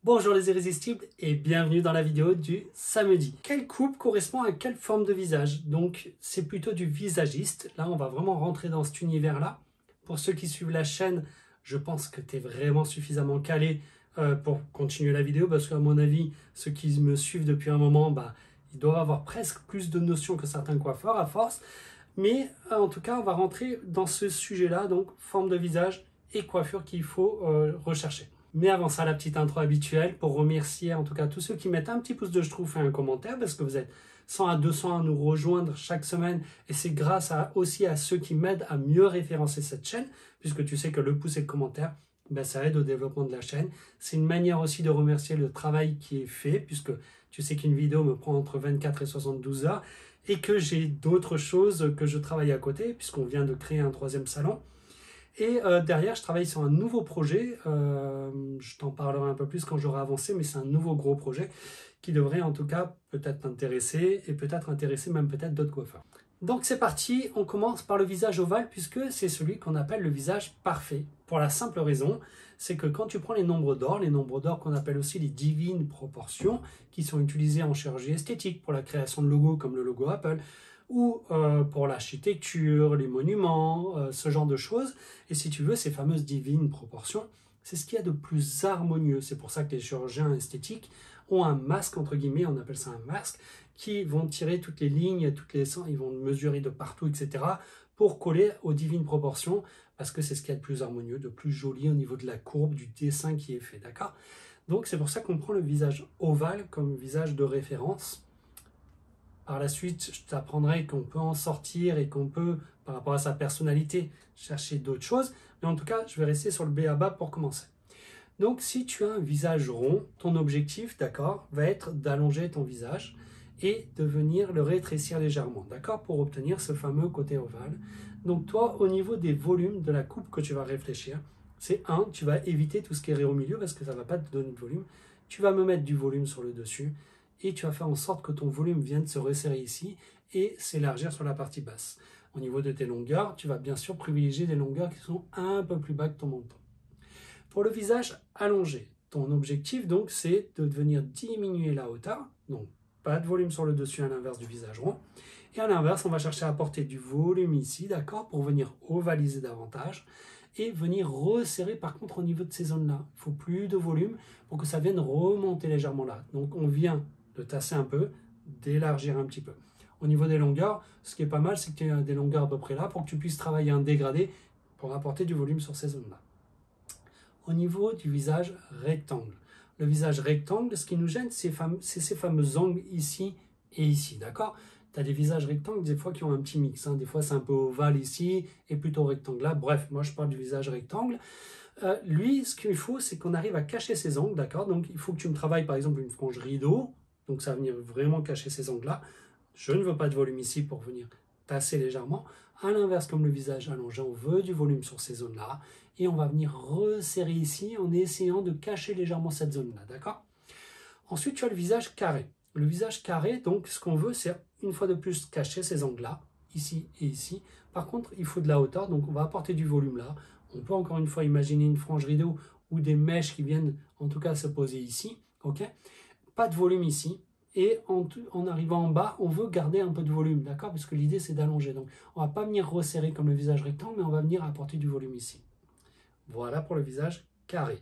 Bonjour les irrésistibles et bienvenue dans la vidéo du samedi. Quelle coupe correspond à quelle forme de visage? Donc c'est plutôt du visagiste. Là on va vraiment rentrer dans cet univers-là. Pour ceux qui suivent la chaîne, je pense que tu es vraiment suffisamment calé pour continuer la vidéo parce qu'à mon avis, ceux qui me suivent depuis un moment, ils doivent avoir presque plus de notions que certains coiffeurs à force. Mais en tout cas, on va rentrer dans ce sujet-là, donc forme de visage et coiffure qu'il faut rechercher. Mais avant ça, la petite intro habituelle pour remercier en tout cas tous ceux qui mettent un petit pouce de je trouve et un commentaire parce que vous êtes 100 à 200 à nous rejoindre chaque semaine et c'est grâce aussi à ceux qui m'aident à mieux référencer cette chaîne puisque tu sais que le pouce et le commentaire, ça aide au développement de la chaîne. C'est une manière aussi de remercier le travail qui est fait puisque tu sais qu'une vidéo me prend entre 24 et 72 heures et que j'ai d'autres choses que je travaille à côté puisqu'on vient de créer un troisième salon. Et derrière, je travaille sur un nouveau projet. Je t'en parlerai un peu plus quand j'aurai avancé, mais c'est un nouveau gros projet qui devrait en tout cas peut-être t'intéresser et peut-être intéresser même peut-être d'autres coiffeurs. Donc c'est parti, on commence par le visage ovale puisque c'est celui qu'on appelle le visage parfait. Pour la simple raison, c'est que quand tu prends les nombres d'or qu'on appelle aussi les divines proportions, qui sont utilisées en chirurgie esthétique pour la création de logos comme le logo Apple, ou pour l'architecture, les monuments, ce genre de choses. Et si tu veux, ces fameuses divines proportions, c'est ce qu'il y a de plus harmonieux. C'est pour ça que les chirurgiens esthétiques ont un masque, entre guillemets, on appelle ça un masque, qui vont tirer toutes les lignes, ils vont mesurer de partout, etc., pour coller aux divines proportions, parce que c'est ce qu'il y a de plus harmonieux, de plus joli au niveau de la courbe, du dessin qui est fait, d'accord? Donc c'est pour ça qu'on prend le visage ovale comme visage de référence. Par la suite, je t'apprendrai qu'on peut en sortir et qu'on peut, par rapport à sa personnalité, chercher d'autres choses. Mais en tout cas, je vais rester sur le b.a-ba pour commencer. Donc, si tu as un visage rond, ton objectif, d'accord, va être d'allonger ton visage et de venir le rétrécir légèrement, d'accord, pour obtenir ce fameux côté ovale. Donc, toi, au niveau des volumes de la coupe que tu vas réfléchir, c'est tu vas éviter tout ce qui est rayé au milieu parce que ça ne va pas te donner de volume. Tu vas me mettre du volume sur le dessus et tu vas faire en sorte que ton volume vienne se resserrer ici et s'élargir sur la partie basse. Au niveau de tes longueurs, tu vas bien sûr privilégier des longueurs qui sont un peu plus bas que ton menton. Pour le visage allongé, ton objectif donc c'est de venir diminuer la hauteur, donc pas de volume sur le dessus à l'inverse du visage rond. Et à l'inverse, on va chercher à apporter du volume ici, d'accord, pour venir ovaliser davantage et venir resserrer par contre au niveau de ces zones-là. Il faut plus de volume pour que ça vienne remonter légèrement là. Donc on vient de tasser un peu, d'élargir un petit peu. Au niveau des longueurs, ce qui est pas mal, c'est que tu as des longueurs à peu près là pour que tu puisses travailler un dégradé pour apporter du volume sur ces zones-là. Au niveau du visage rectangle. Le visage rectangle, ce qui nous gêne, c'est ces fameux angles ici et ici, d'accord? Tu as des visages rectangles, des fois, qui ont un petit mix. Des fois, c'est un peu ovale ici et plutôt rectangle là. Bref, moi, je parle du visage rectangle. Lui, ce qu'il faut, c'est qu'on arrive à cacher ces angles, d'accord? Donc, il faut que tu me travailles, par exemple, une frange rideau. Donc, ça va venir vraiment cacher ces angles-là. Je ne veux pas de volume ici pour venir tasser légèrement. À l'inverse, comme le visage allongé, on veut du volume sur ces zones-là. Et on va venir resserrer ici en essayant de cacher légèrement cette zone-là, d'accord? Ensuite, tu as le visage carré. Le visage carré, donc, ce qu'on veut, c'est une fois de plus cacher ces angles-là, ici et ici. Par contre, il faut de la hauteur, donc on va apporter du volume là. On peut encore une fois imaginer une frange rideau ou des mèches qui viennent en tout cas se poser ici, ok? Pas de volume ici. Et en arrivant en bas, on veut garder un peu de volume, d'accord? Parce que l'idée, c'est d'allonger. Donc, on ne va pas venir resserrer comme le visage rectangle, mais on va venir apporter du volume ici. Voilà pour le visage carré.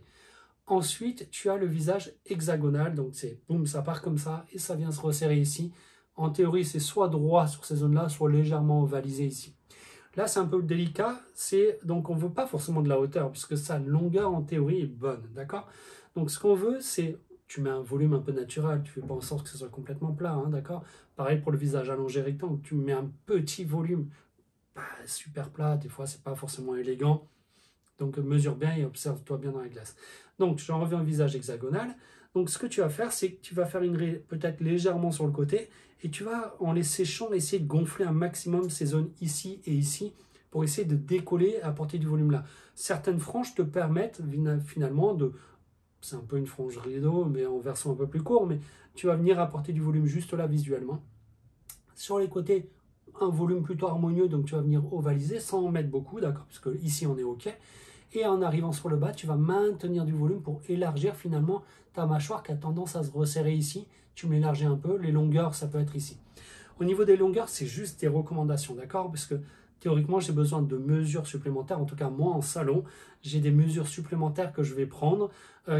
Ensuite, tu as le visage hexagonal. Donc, c'est boum, ça part comme ça et ça vient se resserrer ici. En théorie, c'est soit droit sur ces zones-là, soit légèrement ovalisé ici. Là, c'est un peu délicat. Donc, on ne veut pas forcément de la hauteur puisque sa longueur, en théorie, est bonne, d'accord? Donc, ce qu'on veut, c'est... Tu mets un volume un peu naturel, tu ne fais pas en sorte que ce soit complètement plat, d'accord? Pareil pour le visage allongé rectangle, tu mets un petit volume, super plat, des fois c'est pas forcément élégant, donc mesure bien et observe-toi bien dans la glace. Donc j'en reviens au visage hexagonal, donc ce que tu vas faire, c'est que tu vas faire une raie peut-être légèrement sur le côté, et tu vas, en les séchant, essayer de gonfler un maximum ces zones ici et ici, pour essayer de décoller et apporter du volume là. Certaines franges te permettent finalement de... C'est un peu une frange rideau, mais en version un peu plus court, mais tu vas venir apporter du volume juste là visuellement. Sur les côtés, un volume plutôt harmonieux, donc tu vas venir ovaliser sans en mettre beaucoup, d'accord, puisque ici on est OK. Et en arrivant sur le bas, tu vas maintenir du volume pour élargir finalement ta mâchoire qui a tendance à se resserrer ici. Tu me l'élargis un peu. Les longueurs, ça peut être ici. Au niveau des longueurs, c'est juste des recommandations, d'accord? Parce que théoriquement, j'ai besoin de mesures supplémentaires. En tout cas, moi, en salon, j'ai des mesures supplémentaires que je vais prendre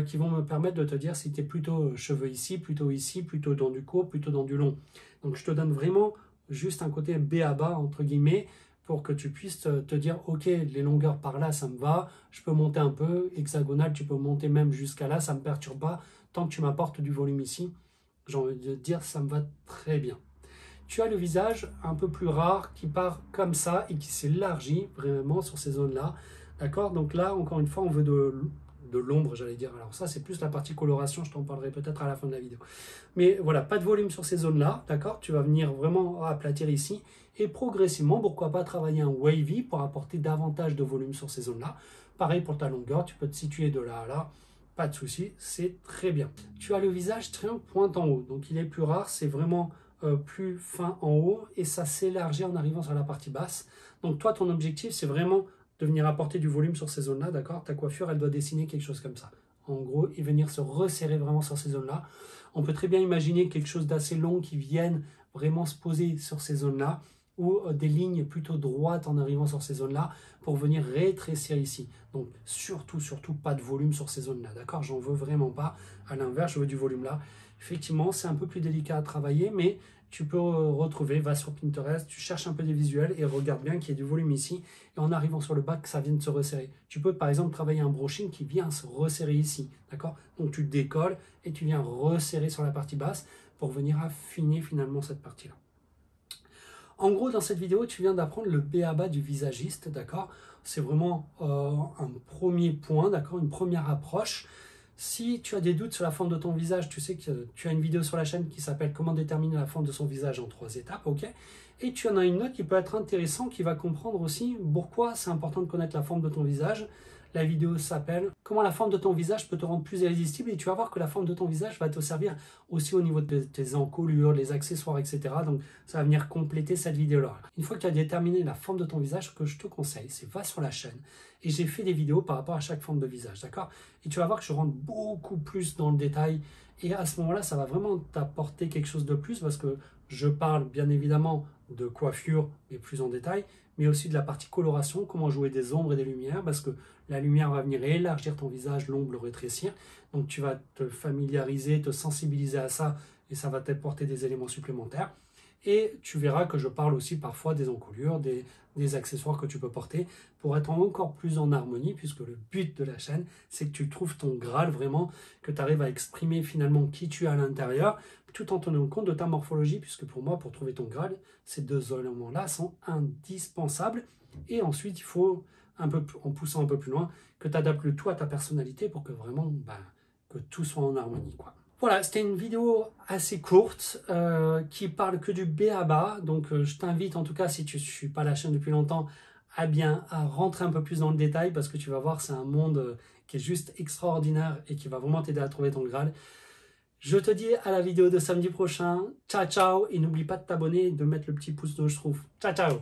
qui vont me permettre de te dire si tu es plutôt cheveux ici, plutôt dans du court, plutôt dans du long. Donc, je te donne vraiment juste un côté B.A.-ba, entre guillemets, pour que tu puisses te dire, ok, les longueurs par là, ça me va, je peux monter un peu, hexagonal, tu peux monter même jusqu'à là, ça ne me perturbe pas, tant que tu m'apportes du volume ici, j'ai envie de dire, ça me va très bien. Tu as le visage un peu plus rare qui part comme ça et qui s'élargit vraiment sur ces zones-là. D'accord? Donc là, encore une fois, on veut de l'ombre, j'allais dire. Alors ça, c'est plus la partie coloration, je t'en parlerai peut-être à la fin de la vidéo. Mais voilà, pas de volume sur ces zones-là, d'accord? Tu vas venir vraiment aplatir ici et progressivement, pourquoi pas travailler un wavy pour apporter davantage de volume sur ces zones-là. Pareil pour ta longueur, tu peux te situer de là à là. Pas de souci, c'est très bien. Tu as le visage très pointe en haut, donc il est plus rare, c'est vraiment plus fin en haut et ça s'élargit en arrivant sur la partie basse. Donc toi, ton objectif, c'est vraiment de venir apporter du volume sur ces zones-là, d'accord? Ta coiffure, elle doit dessiner quelque chose comme ça. En gros, et venir se resserrer vraiment sur ces zones-là. On peut très bien imaginer quelque chose d'assez long qui vienne vraiment se poser sur ces zones-là ou des lignes plutôt droites en arrivant sur ces zones-là pour venir rétrécir ici. Donc surtout pas de volume sur ces zones-là, d'accord? J'en veux vraiment pas. À l'inverse, je veux du volume là. Effectivement, c'est un peu plus délicat à travailler, mais tu peux retrouver, va sur Pinterest, tu cherches un peu des visuels et regarde bien qu'il y ait du volume ici. Et en arrivant sur le bas, que ça vienne se resserrer. Tu peux par exemple travailler un brushing qui vient se resserrer ici, d'accord? Donc tu décolles et tu viens resserrer sur la partie basse pour venir affiner finalement cette partie-là. En gros, dans cette vidéo, tu viens d'apprendre le b.a.-ba du visagiste, d'accord? C'est vraiment un premier point, d'accord? Une première approche. Si tu as des doutes sur la forme de ton visage, tu sais que tu as une vidéo sur la chaîne qui s'appelle « Comment déterminer la forme de son visage en 3 étapes », ok? Et tu en as une autre qui peut être intéressante, qui va comprendre aussi pourquoi c'est important de connaître la forme de ton visage. La vidéo s'appelle « Comment la forme de ton visage peut te rendre plus irrésistible » et tu vas voir que la forme de ton visage va te servir aussi au niveau de tes encolures, les accessoires, etc. Donc ça va venir compléter cette vidéo-là. Une fois que tu as déterminé la forme de ton visage, ce que je te conseille, c'est va sur la chaîne et j'ai fait des vidéos par rapport à chaque forme de visage, d'accord? Et tu vas voir que je rentre beaucoup plus dans le détail et à ce moment-là, ça va vraiment t'apporter quelque chose de plus parce que je parle bien évidemment de coiffure, mais plus en détail, mais aussi de la partie coloration, comment jouer des ombres et des lumières, parce que la lumière va venir élargir ton visage, l'ombre le rétrécir. Donc tu vas te familiariser, te sensibiliser à ça, et ça va t'apporter des éléments supplémentaires. Et tu verras que je parle aussi parfois des encolures, des accessoires que tu peux porter pour être encore plus en harmonie, puisque le but de la chaîne, c'est que tu trouves ton Graal vraiment, que tu arrives à exprimer finalement qui tu es à l'intérieur, tout en tenant compte de ta morphologie, puisque pour moi, pour trouver ton Graal, ces deux éléments-là sont indispensables. Et ensuite, il faut, en poussant un peu plus loin, que tu adaptes le tout à ta personnalité pour que vraiment, que tout soit en harmonie, quoi. Voilà, c'était une vidéo assez courte qui parle que du b.a.-ba. Donc, je t'invite, en tout cas, si tu ne suis pas la chaîne depuis longtemps, à rentrer un peu plus dans le détail parce que tu vas voir, c'est un monde qui est juste extraordinaire et qui va vraiment t'aider à trouver ton Graal. Je te dis à la vidéo de samedi prochain. Ciao, ciao. Et n'oublie pas de t'abonner et de mettre le petit pouce de je trouve. Ciao, ciao.